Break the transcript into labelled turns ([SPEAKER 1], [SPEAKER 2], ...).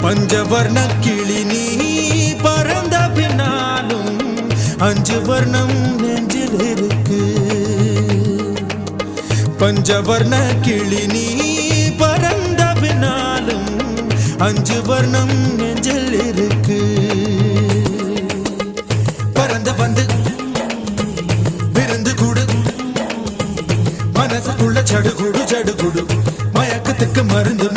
[SPEAKER 1] பஞ்சவர்ண கிளி நீ பறந்த பின்னாலும் 5 வர்ணம் நெஞ்சில் இருக்கு. பஞ்சவர்ண கிளி நீ பறந்த பின்னாலும் 5 வர்ணம் நெஞ்சில் இருக்கு. பறந்து வந்து விருந்து கூடு மனசுக்குள்ள சடுகுடு சடுகுடு மயக்கத்துக்கு மருந்து